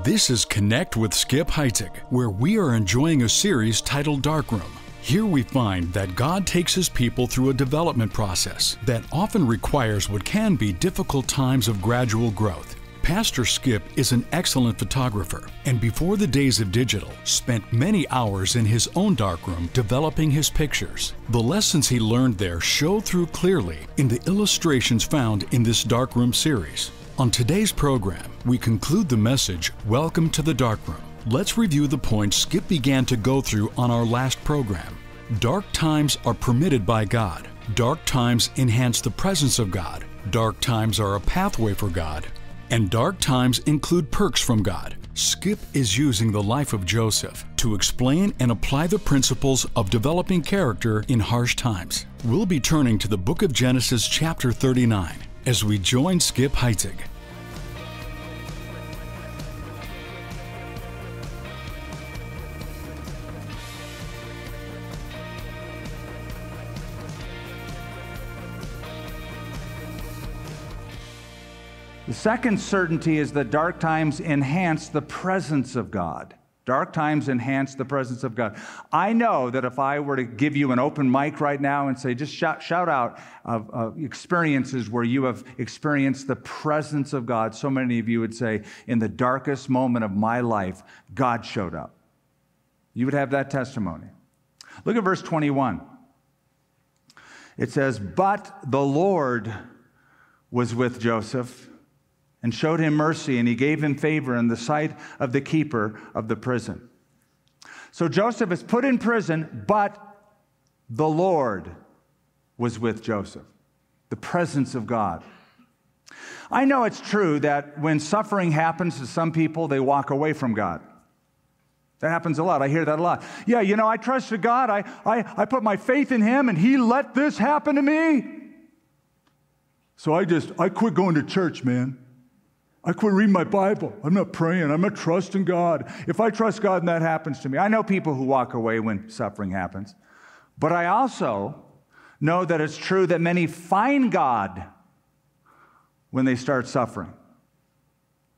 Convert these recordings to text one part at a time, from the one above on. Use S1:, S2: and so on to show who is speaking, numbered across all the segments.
S1: This is Connect with Skip Heitzig, where we are enjoying a series titled Darkroom. Here we find that God takes His people through a development process that often requires what can be difficult times of gradual growth. Pastor Skip is an excellent photographer, and before the days of digital, spent many hours in his own darkroom developing his pictures. The lessons he learned there show through clearly in the illustrations found in this Darkroom series. On today's program, we conclude the message, Welcome to the Darkroom. Let's review the points Skip began to go through on our last program. Dark times are permitted by God. Dark times enhance the presence of God. Dark times are a pathway for God. And dark times include perks from God. Skip is using the life of Joseph to explain and apply the principles of developing character in harsh times. We'll be turning to the book of Genesis chapter 39 as we join Skip Heitzig.
S2: The second certainty is that dark times enhance the presence of God. Dark times enhance the presence of God. I know that if I were to give you an open mic right now and say, just shout out of experiences where you have experienced the presence of God, so many of you would say, in the darkest moment of my life, God showed up. You would have that testimony. Look at verse 21. It says, "But the Lord was with Joseph and showed him mercy, and he gave him favor in the sight of the keeper of the prison." So Joseph is put in prison, but the Lord was with Joseph. The presence of God. I know it's true that when suffering happens to some people, they walk away from God. That happens a lot. I hear that a lot. Yeah, you know, I trusted God. I put my faith in Him, and He let this happen to me. So I quit going to church, man. I quit reading my Bible. I'm not praying. I'm not trusting God. If I trust God and that happens to me, I know people who walk away when suffering happens. But I also know that it's true that many find God when they start suffering.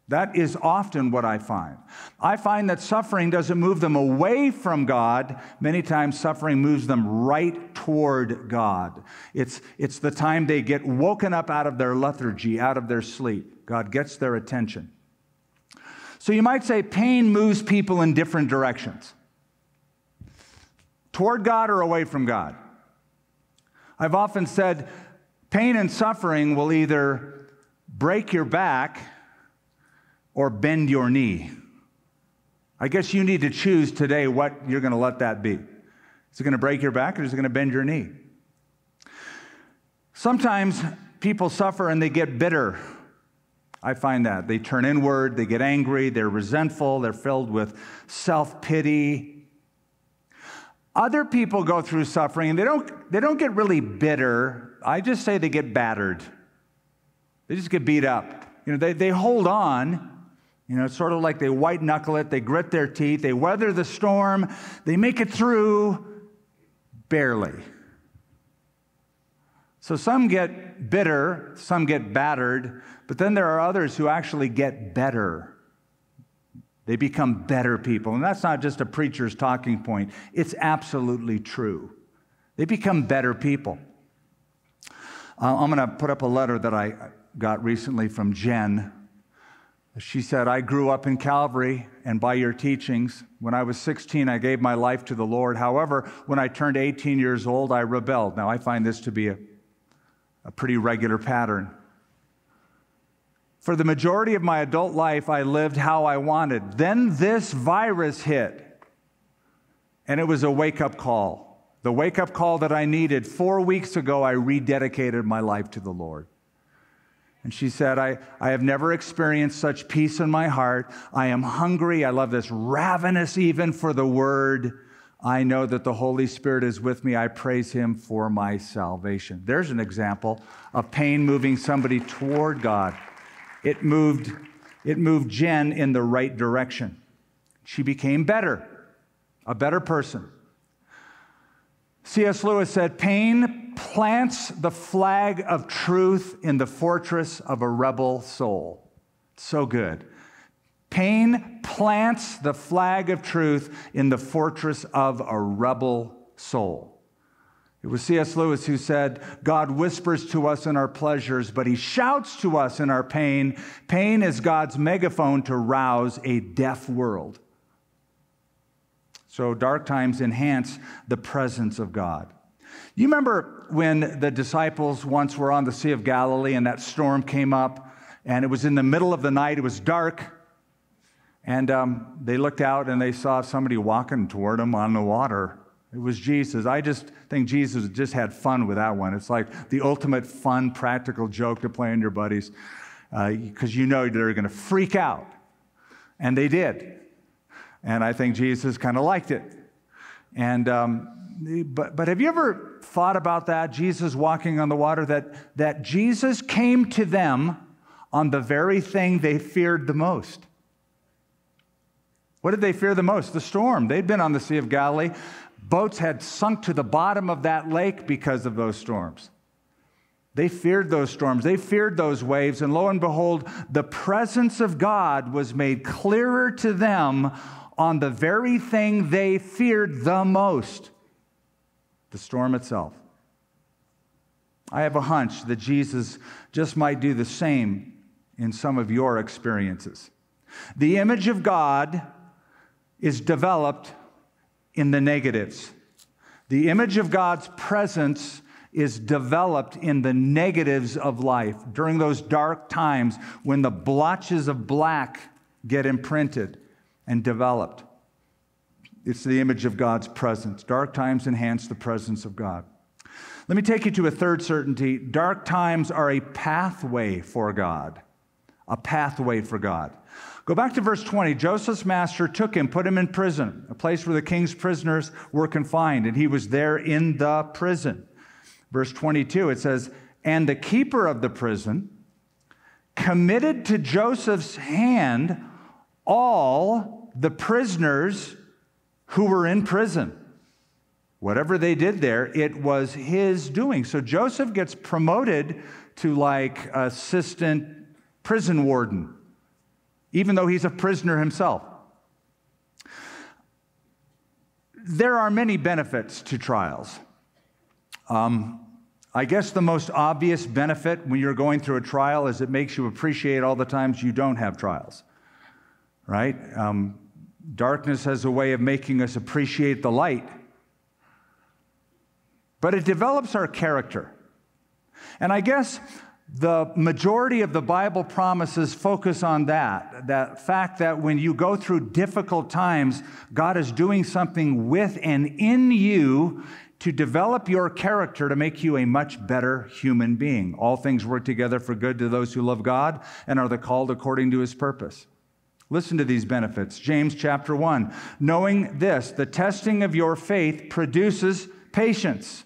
S2: That is often what I find. I find that suffering doesn't move them away from God. Many times suffering moves them right toward God. It's the time they get woken up out of their lethargy, out of their sleep. God gets their attention. So you might say pain moves people in different directions. Toward God or away from God. I've often said pain and suffering will either break your back or bend your knee. I guess you need to choose today what you're going to let that be. Is it going to break your back or is it going to bend your knee? Sometimes people suffer and they get bitter. I find that. They turn inward, they get angry, they're resentful, they're filled with self-pity. Other people go through suffering and they don't get really bitter. I just say they get battered. They just get beat up. You know, they hold on. You know, it's sort of like they white knuckle it, they grit their teeth, they weather the storm, they make it through barely. So some get bitter, some get battered, but then there are others who actually get better. They become better people. And that's not just a preacher's talking point. It's absolutely true. They become better people. I'm going to put up a letter that I got recently from Jen. She said, "I grew up in Calvary, and by your teachings, when I was 16, I gave my life to the Lord. However, when I turned 18 years old, I rebelled." Now, I find this to be a pretty regular pattern. "For the majority of my adult life, I lived how I wanted. Then this virus hit, and it was a wake-up call. The wake-up call that I needed. 4 weeks ago, I rededicated my life to the Lord." And she said, I have never experienced such peace in my heart. I am hungry. I love this, ravenous even for the Word. I know that the Holy Spirit is with me. I praise Him for my salvation. There's an example of pain moving somebody toward God. It moved Jen in the right direction. She became better, a better person. C.S. Lewis said, "Pain plants the flag of truth in the fortress of a rebel soul." So good. Pain plants the flag of truth in the fortress of a rebel soul. It was C.S. Lewis who said, God whispers to us in our pleasures, but he shouts to us in our pain. Pain is God's megaphone to rouse a deaf world. So dark times enhance the presence of God. You remember when the disciples once were on the Sea of Galilee and that storm came up, and it was in the middle of the night, it was dark, and they looked out and they saw somebody walking toward them on the water. It was Jesus. I just think Jesus just had fun with that one. It's like the ultimate fun, practical joke to play on your buddies, because you know they're going to freak out. And they did. And I think Jesus kind of liked it. And but have you ever thought about that, Jesus walking on the water, that Jesus came to them on the very thing they feared the most? What did they fear the most? The storm. They'd been on the Sea of Galilee. Boats had sunk to the bottom of that lake because of those storms. They feared those storms. They feared those waves. And lo and behold, the presence of God was made clearer to them on the very thing they feared the most, the storm itself. I have a hunch that Jesus just might do the same in some of your experiences. The image of God is developed in the negatives. The image of God's presence is developed in the negatives of life during those dark times when the blotches of black get imprinted and developed. It's the image of God's presence. Dark times enhance the presence of God. Let me take you to a third certainty. Dark times are a pathway for God. A pathway for God. Go back to verse 20. Joseph's master took him, put him in prison, a place where the king's prisoners were confined, and he was there in the prison. Verse 22, it says, and the keeper of the prison committed to Joseph's hand all the prisoners who were in prison. Whatever they did there, it was his doing. So Joseph gets promoted to like assistant prison warden, even though he's a prisoner himself. There are many benefits to trials. I guess the most obvious benefit when you're going through a trial is it makes you appreciate all the times you don't have trials, right? Darkness has a way of making us appreciate the light, but it develops our character. And I guess the majority of the Bible promises focus on that fact that when you go through difficult times, God is doing something with and in you to develop your character to make you a much better human being. All things work together for good to those who love God and are the called according to his purpose. Listen to these benefits. James chapter 1, knowing this, the testing of your faith produces patience.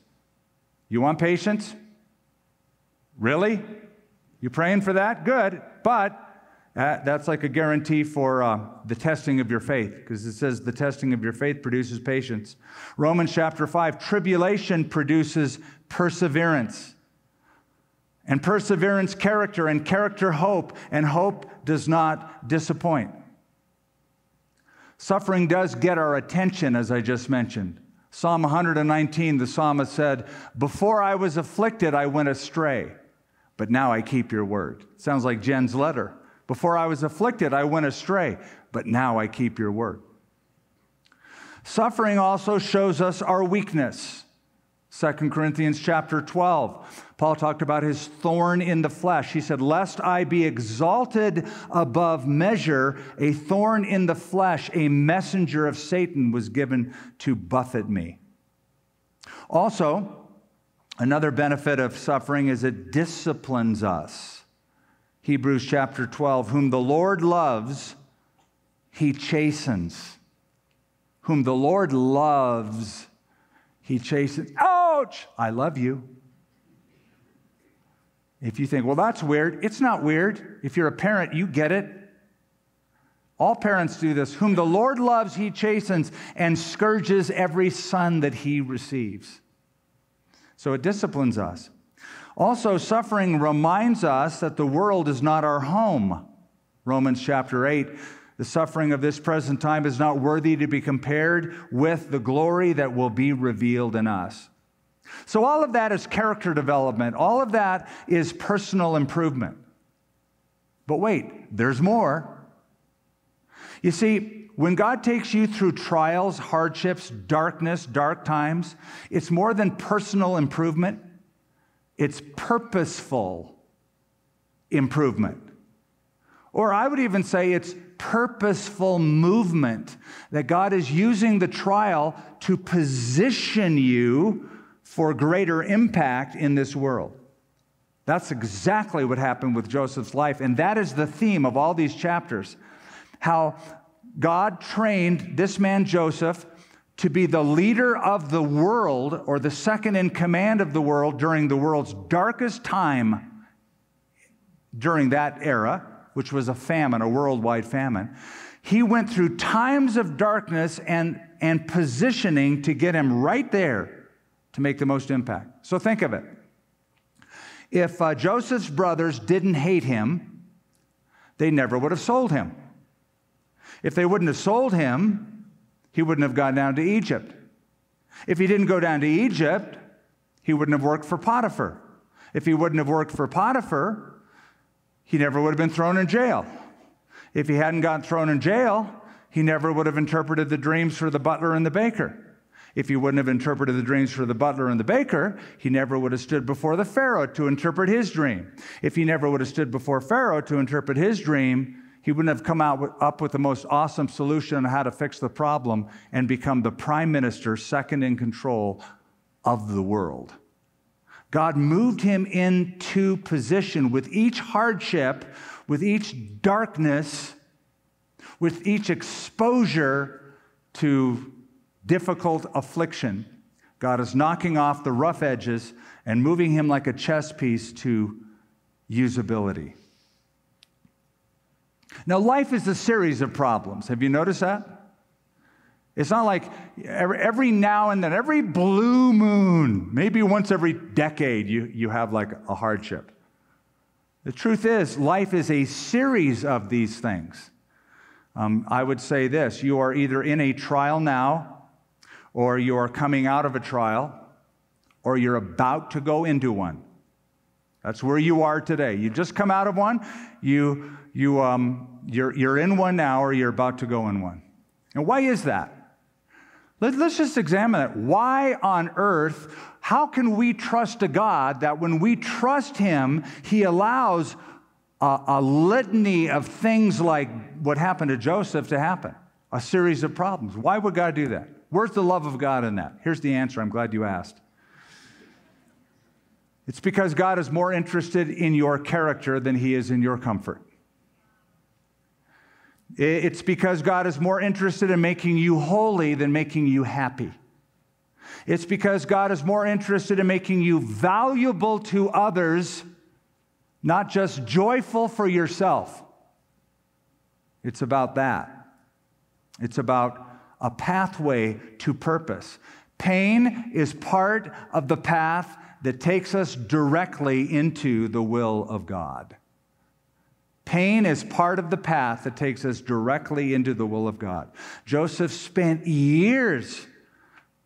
S2: You want patience? Really? You praying for that? Good. But that's like a guarantee for the testing of your faith, because it says the testing of your faith produces patience. Romans chapter 5, tribulation produces perseverance. And perseverance, character, and character, hope, and hope does not disappoint. Suffering does get our attention, as I just mentioned. Psalm 119, the psalmist said, before I was afflicted, I went astray, but now I keep your word. Sounds like Jen's letter. Before I was afflicted, I went astray, but now I keep your word. Suffering also shows us our weakness. 2 Corinthians chapter 12, Paul talked about his thorn in the flesh. He said, lest I be exalted above measure, a thorn in the flesh, a messenger of Satan was given to buffet me. Also, another benefit of suffering is it disciplines us. Hebrews chapter 12, whom the Lord loves, he chastens. Whom the Lord loves, he chastens. Ouch! I love you. If you think, well, that's weird, it's not weird. If you're a parent, you get it. All parents do this. Whom the Lord loves, he chastens and scourges every son that he receives. So it disciplines us. Also, suffering reminds us that the world is not our home. Romans chapter 8, The suffering of this present time is not worthy to be compared with the glory that will be revealed in us. So all of that is character development. All of that is personal improvement. But wait, there's more. You see, when God takes you through trials, hardships, darkness, dark times, it's more than personal improvement. It's purposeful improvement. Or I would even say it's purposeful movement, that God is using the trial to position you for greater impact in this world. That's exactly what happened with Joseph's life, and that is the theme of all these chapters. How God trained this man Joseph to be the leader of the world, or the second in command of the world during the world's darkest time during that era, which was a famine, a worldwide famine. He went through times of darkness and positioning to get him right there to make the most impact. So think of it. If Joseph's brothers didn't hate him, they never would have sold him. If they wouldn't have sold him, he wouldn't have gone down to Egypt. If he didn't go down to Egypt, he wouldn't have worked for Potiphar. If he wouldn't have worked for Potiphar, he never would have been thrown in jail. If he hadn't gotten thrown in jail, he never would have interpreted the dreams for the butler and the baker. If he wouldn't have interpreted the dreams for the butler and the baker, he never would have stood before the Pharaoh to interpret his dream. If he never would have stood before Pharaoh to interpret his dream, he wouldn't have come up with the most awesome solution on how to fix the problem and become the prime minister, second in control of the world. God moved him into position with each hardship, with each darkness, with each exposure to difficult affliction. God is knocking off the rough edges and moving him like a chess piece to usability. Now, life is a series of problems. Have you noticed that? It's not like every now and then, every blue moon, maybe once every decade, you have like a hardship. The truth is, life is a series of these things. I would say this: you are either in a trial now, or you are coming out of a trial, or you're about to go into one. That's where you are today. You just come out of one, you're in one now, or you're about to go in one. And why is that? Let's just examine it. Why on earth, how can we trust a God that when we trust him, he allows a litany of things like what happened to Joseph to happen? A series of problems. Why would God do that? Where's the love of God in that? Here's the answer. I'm glad you asked. It's because God is more interested in your character than he is in your comfort. It's because God is more interested in making you holy than making you happy. It's because God is more interested in making you valuable to others, not just joyful for yourself. It's about that. It's about a pathway to purpose. Pain is part of the path that takes us directly into the will of God. Pain is part of the path that takes us directly into the will of God. Joseph spent years,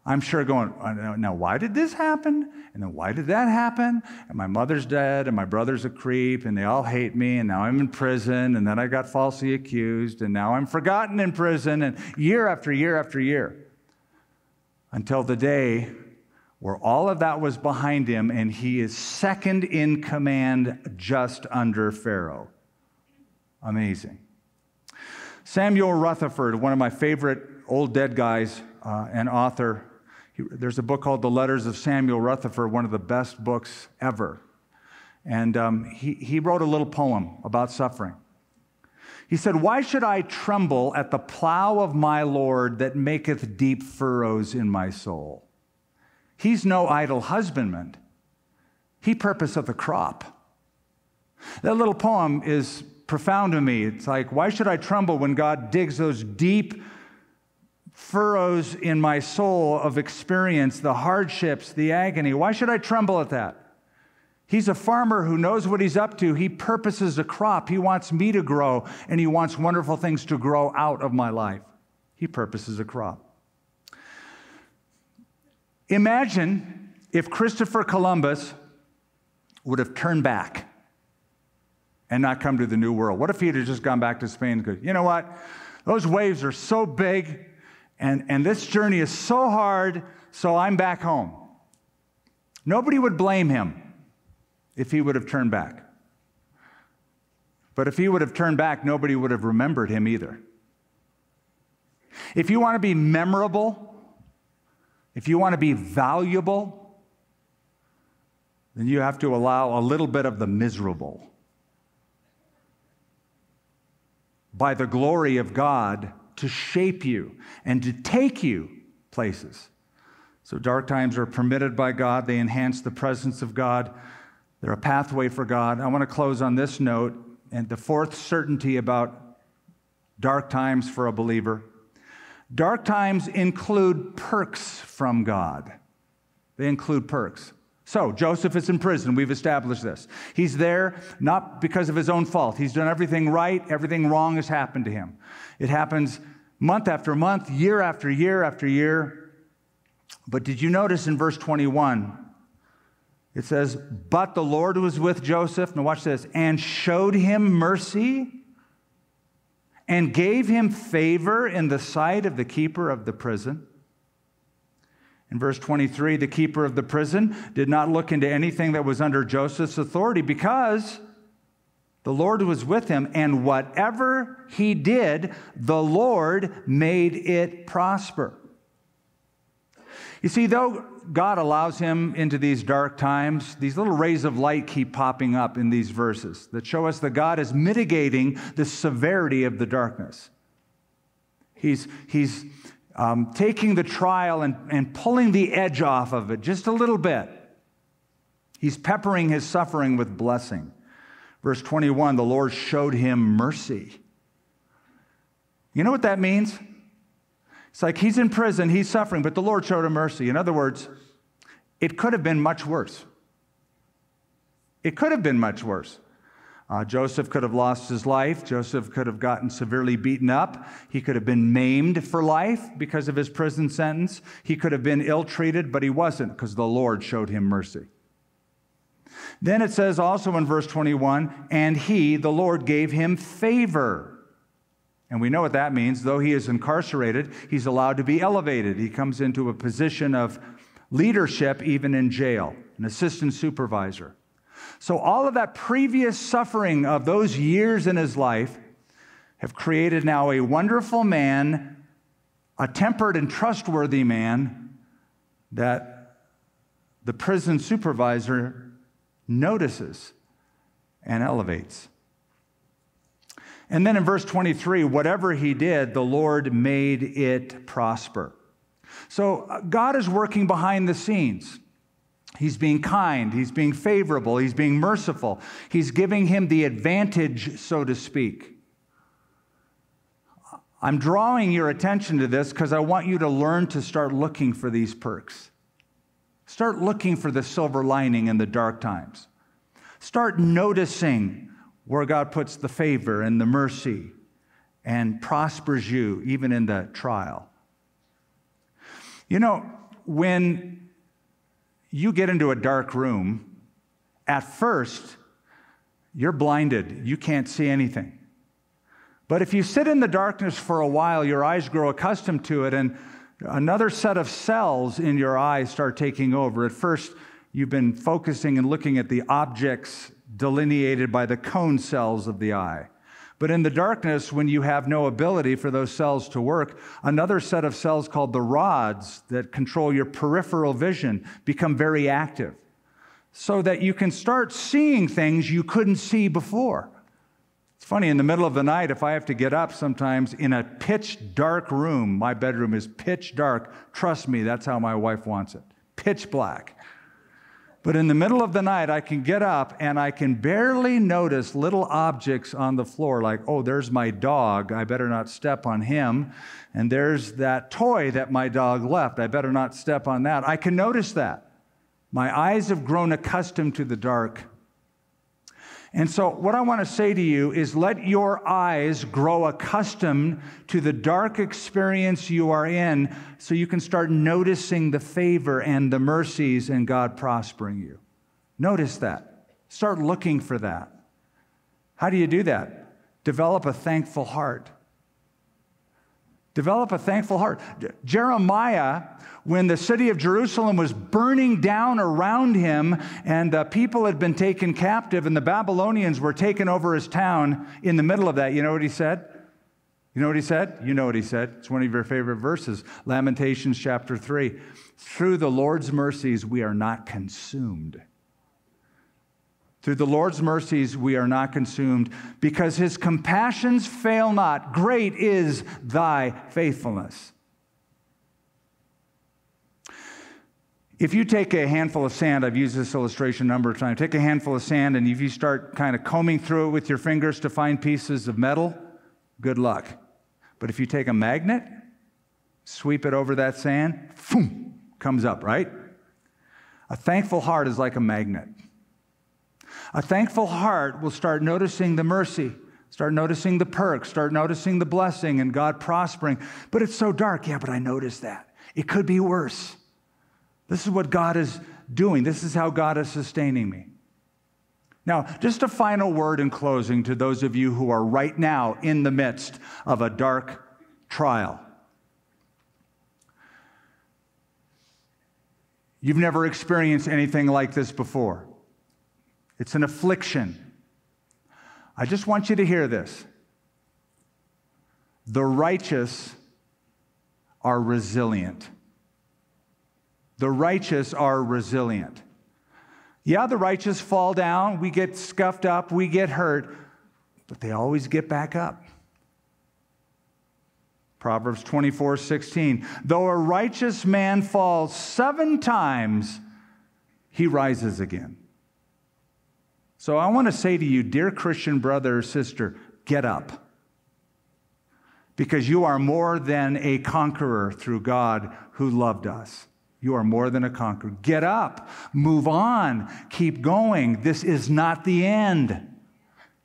S2: I'm sure, going, now why did this happen? And then why did that happen? And my mother's dead, and my brother's a creep, and they all hate me, and now I'm in prison, and then I got falsely accused, and now I'm forgotten in prison, and year after year after year. Until the day where all of that was behind him, and he is second in command just under Pharaoh. Amazing. Samuel Rutherford, one of my favorite old dead guys, an author. There's a book called The Letters of Samuel Rutherford, one of the best books ever. And he wrote a little poem about suffering. He said, "Why should I tremble at the plow of my Lord that maketh deep furrows in my soul? He's no idle husbandman. He purposeth a crop." That little poem is profound to me. It's like, why should I tremble when God digs those deep furrows in my soul of experience, the hardships, the agony? Why should I tremble at that? He's a farmer who knows what he's up to. He purposes a crop. He wants me to grow, and he wants wonderful things to grow out of my life. He purposes a crop. Imagine if Christopher Columbus would have turned back and not come to the New World. What if he had just gone back to Spain and go, you know what? Those waves are so big, and this journey is so hard, so I'm back home. Nobody would blame him if he would have turned back. But if he would have turned back, nobody would have remembered him either. If you want to be memorable, if you want to be valuable, then you have to allow a little bit of the miserable by the glory of God to shape you and to take you places. So dark times are permitted by God. They enhance the presence of God. They're a pathway for God. I want to close on this note, and the fourth certainty about dark times for a believer. Dark times include perks from God. They include perks. So Joseph is in prison. We've established this. He's there not because of his own fault. He's done everything right. Everything wrong has happened to him. It happens month after month, year after year after year. But did you notice in verse 21, it says, but the Lord was with Joseph, now watch this, and showed him mercy and gave him favor in the sight of the keeper of the prison. In verse 23, the keeper of the prison did not look into anything that was under Joseph's authority because the Lord was with him, and whatever he did, the Lord made it prosper. You see, though God allows him into these dark times, these little rays of light keep popping up in these verses that show us that God is mitigating the severity of the darkness. He's taking the trial and pulling the edge off of it just a little bit. He's peppering his suffering with blessing. Verse 21, the Lord showed him mercy. You know what that means? It's like he's in prison, he's suffering, but the Lord showed him mercy. In other words, it could have been much worse. It could have been much worse. Joseph could have lost his life. Joseph could have gotten severely beaten up. He could have been maimed for life because of his prison sentence. He could have been ill-treated, but he wasn't because the Lord showed him mercy. Then it says also in verse 21, and he, the Lord, gave him favor. And we know what that means. Though he is incarcerated, he's allowed to be elevated. He comes into a position of leadership even in jail, an assistant supervisor. So all of that previous suffering of those years in his life have created now a wonderful man, a tempered and trustworthy man that the prison supervisor notices and elevates. And then in verse 23, whatever he did, the Lord made it prosper. So God is working behind the scenes. He's being kind. He's being favorable. He's being merciful. He's giving him the advantage, so to speak. I'm drawing your attention to this because I want you to learn to start looking for these perks. Start looking for the silver lining in the dark times. Start noticing where God puts the favor and the mercy and prospers you even in the trial. You know, when you get into a dark room, at first, you're blinded. You can't see anything. But if you sit in the darkness for a while, your eyes grow accustomed to it, and another set of cells in your eyes start taking over. At first, you've been focusing and looking at the objects delineated by the cone cells of the eye. But in the darkness, when you have no ability for those cells to work, another set of cells called the rods that control your peripheral vision become very active so that you can start seeing things you couldn't see before. It's funny, in the middle of the night, if I have to get up sometimes in a pitch dark room, my bedroom is pitch dark. Trust me, that's how my wife wants it. Pitch black. But in the middle of the night, I can get up and I can barely notice little objects on the floor like, oh, there's my dog. I better not step on him. And there's that toy that my dog left. I better not step on that. I can notice that. My eyes have grown accustomed to the dark. And so what I want to say to you is let your eyes grow accustomed to the dark experience you are in so you can start noticing the favor and the mercies and God prospering you. Notice that. Start looking for that. How do you do that? Develop a thankful heart. Develop a thankful heart. Jeremiah, when the city of Jerusalem was burning down around him and the people had been taken captive and the Babylonians were taken over his town in the middle of that, you know what he said? You know what he said? You know what he said. It's one of your favorite verses, Lamentations chapter 3. Through the Lord's mercies, we are not consumed. Through the Lord's mercies, we are not consumed, because his compassions fail not. Great is thy faithfulness. If you take a handful of sand, I've used this illustration a number of times, take a handful of sand and if you start kind of combing through it with your fingers to find pieces of metal, good luck. But if you take a magnet, sweep it over that sand, boom, comes up, right? A thankful heart is like a magnet. A thankful heart will start noticing the mercy, start noticing the perks, start noticing the blessing and God prospering. But it's so dark. Yeah, but I noticed that. It could be worse. This is what God is doing. This is how God is sustaining me. Now, just a final word in closing to those of you who are right now in the midst of a dark trial. You've never experienced anything like this before. It's an affliction. I just want you to hear this. The righteous are resilient. The righteous are resilient. Yeah, the righteous fall down, we get scuffed up, we get hurt, but they always get back up. Proverbs 24:16. Though a righteous man falls 7 times, he rises again. So I want to say to you, dear Christian brother or sister, get up. Because you are more than a conqueror through God who loved us. You are more than a conqueror. Get up, move on, keep going. This is not the end.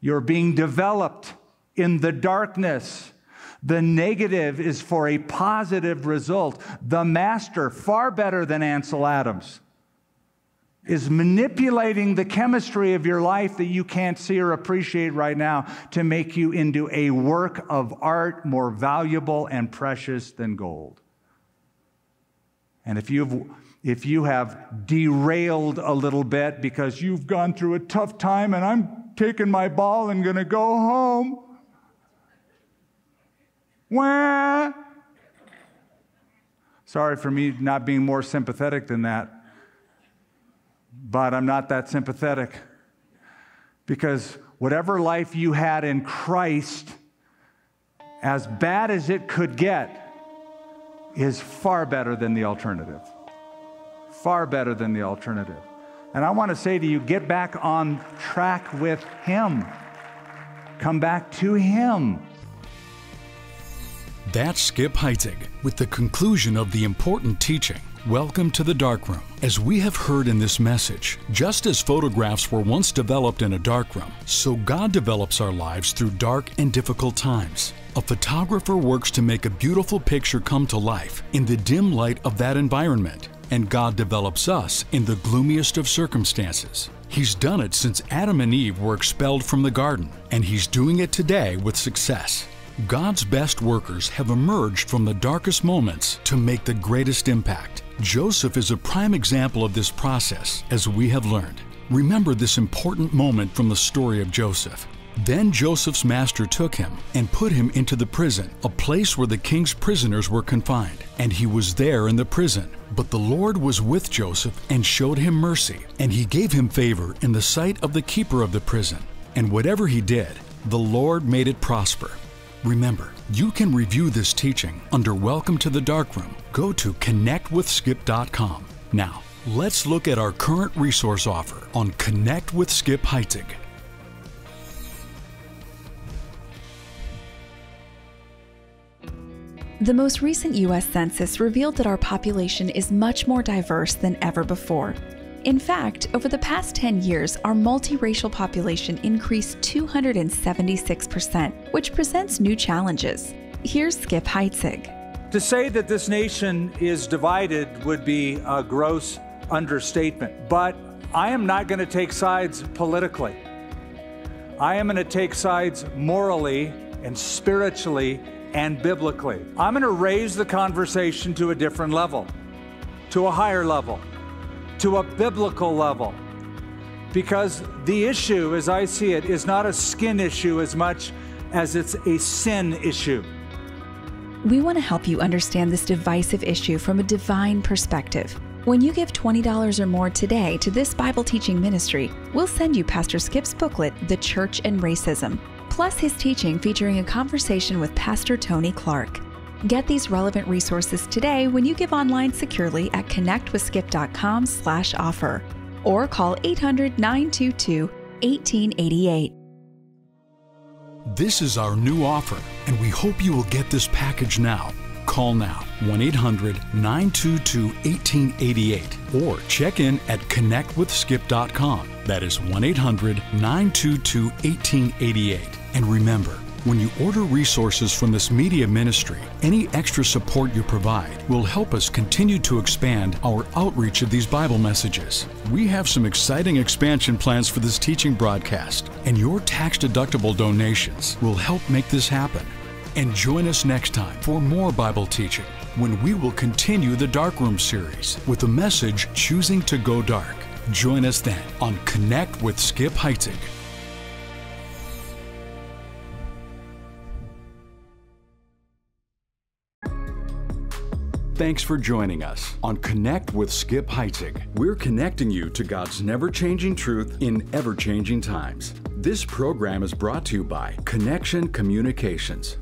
S2: You're being developed in the darkness. The negative is for a positive result. The master, far better than Ansel Adams, is manipulating the chemistry of your life that you can't see or appreciate right now to make you into a work of art more valuable and precious than gold. And if you have derailed a little bit because you've gone through a tough time and I'm taking my ball and going to go home, wah. Sorry for me not being more sympathetic than that. But I'm not that sympathetic, because whatever life you had in Christ, as bad as it could get, is far better than the alternative. Far better than the alternative. And I want to say to you, get back on track with Him. Come back to Him.
S1: That's Skip Heitzig with the conclusion of the important teaching. Welcome to the Darkroom. As we have heard in this message, just as photographs were once developed in a darkroom, so God develops our lives through dark and difficult times. A photographer works to make a beautiful picture come to life in the dim light of that environment, and God develops us in the gloomiest of circumstances. He's done it since Adam and Eve were expelled from the garden, and He's doing it today with success. God's best workers have emerged from the darkest moments to make the greatest impact. Joseph is a prime example of this process, as we have learned. Remember this important moment from the story of Joseph. Then Joseph's master took him and put him into the prison, a place where the king's prisoners were confined, and he was there in the prison. But the Lord was with Joseph and showed him mercy, and He gave him favor in the sight of the keeper of the prison. And whatever he did, the Lord made it prosper. Remember, you can review this teaching under Welcome to the Darkroom. Go to connectwithskip.com. Now, let's look at our current resource offer on Connect with Skip Heitzig.
S3: The most recent U.S. Census revealed that our population is much more diverse than ever before. In fact, over the past 10 years, our multiracial population increased 276%, which presents new challenges. Here's Skip Heitzig.
S2: To say that this nation is divided would be a gross understatement, but I am not going to take sides politically. I am going to take sides morally and spiritually and biblically. I'm going to raise the conversation to a different level, to a higher level, to a biblical level. Because the issue, as I see it, is not a skin issue as much as it's a sin issue.
S3: We want to help you understand this divisive issue from a divine perspective. When you give $20 or more today to this Bible teaching ministry, we'll send you Pastor Skip's booklet, The Church and Racism, plus his teaching featuring a conversation with Pastor Tony Clark. Get these relevant resources today when you give online securely at connectwithskip.com/offer or call 800-922-1888.
S1: This is our new offer, and we hope you will get this package now. Call now, 1-800-922-1888, or check in at connectwithskip.com. That is 1-800-922-1888. And remember, when you order resources from this media ministry, any extra support you provide will help us continue to expand our outreach of these Bible messages. We have some exciting expansion plans for this teaching broadcast, and your tax-deductible donations will help make this happen. And join us next time for more Bible teaching, when we will continue the Darkroom series with the message, Choosing to Go Dark. Join us then on Connect with Skip Heitzig. Thanks for joining us on Connect with Skip Heitzig. We're connecting you to God's never-changing truth in ever-changing times. This program is brought to you by Connection Communications.